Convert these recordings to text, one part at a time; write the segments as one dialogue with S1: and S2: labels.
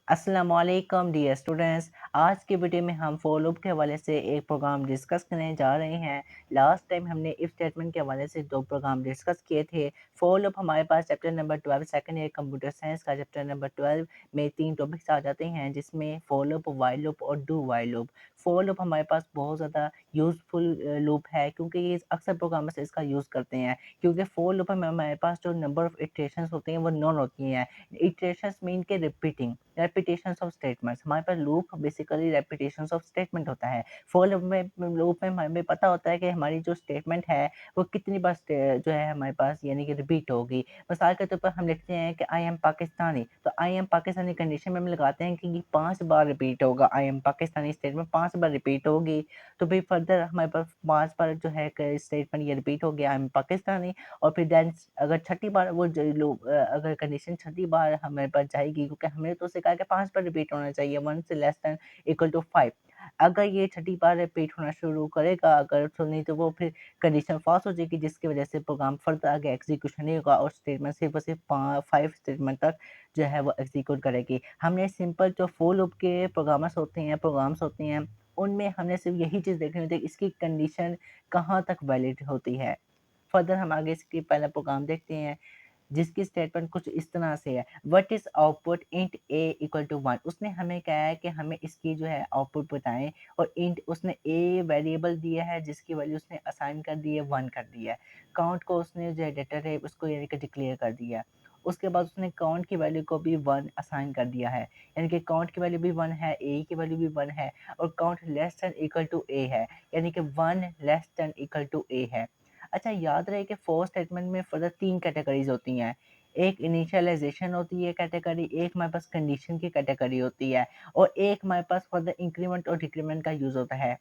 S1: अस्सलामुअलैकुम dear students. आज के वीडियो में हम फॉर लूप के हवाले से एक प्रोग्राम डिस्कस करने जा रहे हैं। लास्ट टाइम हमने इफ स्टेटमेंट के हवाले से दो प्रोग्राम डिस्कस किए थे। फॉर लूप हमारे पास chapter number 12 second year computer science का चैप्टर नंबर 12 में 3 टॉपिक्स आ जाते हैं, जिसमें फॉर लूप, व्हाइल लूप और do while loop. For loop हमारे पास बहुत ज़्यादा यूज़फुल लूप है, क्योंकि ये अक्सर प्रोग्रामर्स इसका यूज़ करते हैं। क्योंकि फॉर लूप में हमारे पास जो नंबर ऑफ इटरेशंस होते हैं वो नॉन होती हैं। इटरेशंस मीन के रिपीटिंग, रेपिटेशंस ऑफ स्टेटमेंट्स। हमारे पास loop basically repetitions of statement होता है। फॉर लूप में हमें पता होता है कि हमारी जो स्टेटमेंट है वो कितनी बार जो है हमारे पास यानी कि रिपीट होगी। मिसाल के तौर पर हम लिखते हैं कि आई एम पाकिस्तानी, तो आई एम पाकिस्तानी कंडीशन में हम लगाते हैं कि ये 5 बार रिपीट होगा। I am Pakistani statement 5 bar repeat होगी, तो फिर फर्दर हमारे पास 5 बार जो है स्टेटमेंट ये रिपीट हो गया, आई एम पाकिस्तानी। और फिर देन अगर छठी बार वो अगर कंडीशन छठी बार हमारे पास जाएगी, क्योंकि हमने तो सिखा कि 5 बार रिपीट होना चाहिए, 1 से लेस देन इक्वल टू 5। अगर ये छठी बार रिपीट होना शुरू करेगा, अगर तो नहीं तो वो फिर कंडीशन फॉल्स हो जाएगी, जिसकी वजह से प्रोग्राम फर्दर आगे एग्जीक्यूशन नहीं होगा और स्टेटमेंट सिर्फ और सिर्फ 5 स्टेटमेंट तक जो है वो एग्जीक्यूट करेगी। हमने सिंपल जो फॉर लूप के प्रोग्राम्स होते हैं उनमें हमने सिर्फ यही चीज़ देखनी होती है, इसकी कंडीशन कहाँ तक वैलिड होती है। फर्दर हम आगे इसकी पहला प्रोग्राम देखते हैं, जिसकी स्टेटमेंट कुछ इस तरह से है, what is output int A equal to 1। उसने हमें कहा है कि हमें इसकी जो है आउटपुट बताएं, और इंट उसने ए वेरिएबल दिया है जिसकी वैल्यू उसने असाइन कर दी है, 1 कर दिया है। काउंट को उसने जो है डेटा है उसको यानी कि डिक्लेयर कर दिया है। उसके बाद उसने काउंट की वैल्यू को भी 1 असाइन कर दिया है, यानी कि काउंट की वैल्यू भी 1 है, ए की वैल्यू भी 1 है, और count less than equal to a है, यानी कि 1 less than equal to a है। अच्छा, याद रहे कि फोर स्टेटमेंट में फर्दर 3 कैटेगरीज होती हैं। एक इनिशियलाइजेशन होती है कैटेगरी, एक हमारे पास कंडीशन की कैटेगरी होती है, और एक हमारे पास फर्दर इंक्रीमेंट और डिक्रीमेंट का यूज़ होता है।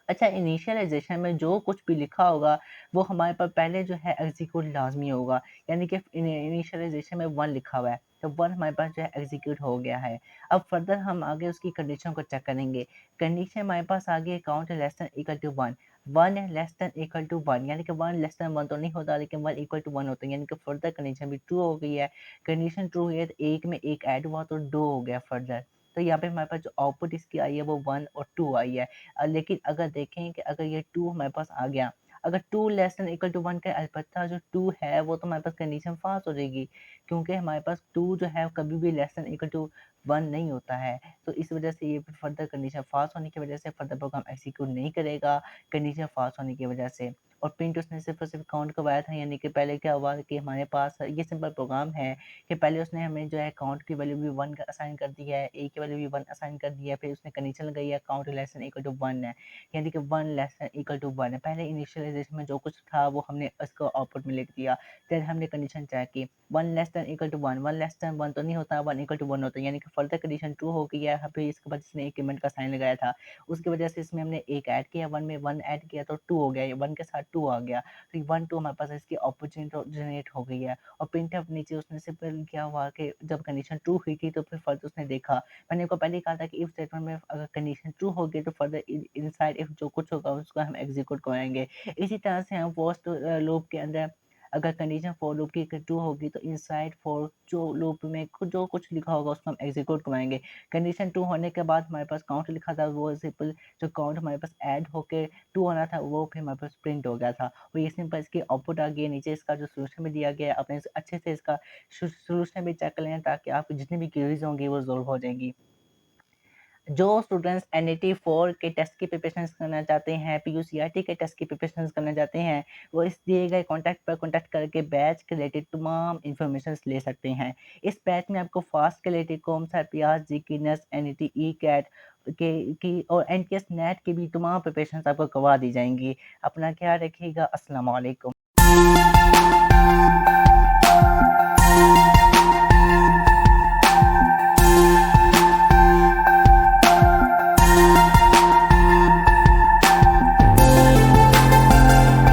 S1: अच्छा, इनिशियलाइजेशन में जो कुछ भी लिखा होगा वो हमारे पास पहले जो है एग्जीक्यूट लाजमी होगा, यानी कि इनिशियलाइजेशन में 1 लिखा हुआ है तो 1 हमारे पास जो है एग्जीक्यूट हो गया है। अब फर्दर हम आगे उसकी कंडीशन को चेक करेंगे। कंडीशन हमारे पास आगे count less than equal to 1, 1 less than equal to 1, यानी कि 1 लेस देन 1 तो नहीं होता, लेकिन 1 इक्वल टू 1 होता है, यानी कि फर्दर कंडीशन भी ट्रू हो गई है। कंडीशन ट्रू हुई है तो एक में एक ऐड हुआ तो 2 हो गया फर्दर। तो यहाँ पे हमारे पास जो आउटपुट इसकी आई है वो 1 और 2 आई है। लेकिन अगर देखें कि अगर ये 2 हमारे पास आ गया, अगर 2 लेस देन इक्वल टू 1 का अलबत्ता जो 2 है वो तो हमारे पास कंडीशन फॉल्स हो जाएगी, क्योंकि हमारे पास 2 जो है कभी भी लेस देन इक्वल टू 1 नहीं होता है। तो इस वजह से ये फर्दर कंडीशन फॉल्स होने की वजह से फर्दर प्रोग्राम एग्जीक्यूट नहीं करेगा, कंडीशन फॉल्स होने की वजह से। और प्रिंट उसने सिर्फ और सिर्फ काउंट करवाया था, यानी कि पहले क्या हुआ कि हमारे पास ये सिंपल प्रोग्राम है कि पहले उसने हमें जो है काउंट की वैल्यू भी 1 असाइन कर दी है, ए की वैल्यू भी 1 असाइन कर दी है, फिर उसने कंडीशन लगाई है count less than equal to 1 है, यानी कि 1 लेस देन इक्वल टू 1 है। पहले इनिशियलाइजेशन में जो कुछ था वो हमने इसको आउटपुट में लिख दिया। फिर हमने कंडीशन चेक की, 1 less than equal to 1, 1 less than 1 तो नहीं होता, 1 इक्वल टू 1 होता है, यानी कि फर्दर कंडीशन ट्रू हो गई है। फिर इसके बाद इसने इंक्रीमेंट का साइन लगाया था, उसकी वजह से इसमें हमने एक ऐड किया, 1 में 1 ऐड किया तो 2 हो गया, 1 के साथ 2 आ गया। तो 1 2 हमारे पास इसकी आउटपुट जनरेट हो गई है। और प्रिंटफ नीचे उसने सिंपल क्या हुआ कि जब कंडीशन ट्रू हुई थी तो फिर फर्दर उसने देखा, मैंने आपको पहले ही कहा था कि इफ स्टेटमेंट में अगर कंडीशन ट्रू होगी तो फर्दर इनसाइड इफ जो कुछ होगा उसको हम एग्जीक्यूट कराएंगे। इसी तरह से हम फर्स्ट लूप के अंदर अगर कंडीशन फॉर लूप की ट्रू होगी तो इनसाइड फॉर जो लूप में जो कुछ लिखा होगा उसको हम एग्जीक्यूट कराएंगे। कंडीशन ट्रू होने के बाद हमारे पास काउंट लिखा था, वो सिंपल जो काउंट हमारे पास ऐड होके 2 आना था वो फिर हमारे पास प्रिंट हो गया था। और ये सिंपल इसकी आउटपुट आ गई है। नीचे इसका जो सोल्यूशन भी दिया गया है, आपने अच्छे से इसका सोल्यूशन भी चेक कर लें ताकि आपकी जितनी भी क्वेरीज होंगी वो सॉल्व हो जाएंगी। जो स्टूडेंट्स एनईटी 4 के टेस्ट की प्रिपरेशन करना चाहते हैं, पीयूसीआरटी के टेस्ट की प्रिपरेशन करना चाहते हैं, वो इस दिए गए कॉन्टैक्ट पर कॉन्टैक्ट करके बैच के रिलेटेड तमाम इंफॉर्मेशन ले सकते हैं। इस बैच में आपको फास्ट के रिलेटेड कॉम्स, आरपीआर, जीके, नेस्ट, एनईटी, ई कैट के की और एनटीएस नेट की भी तमाम प्रिपरेशन आपको करवा दी जाएंगी। अपना ख्याल रखिएगा। अस्सलाम वालेकुम।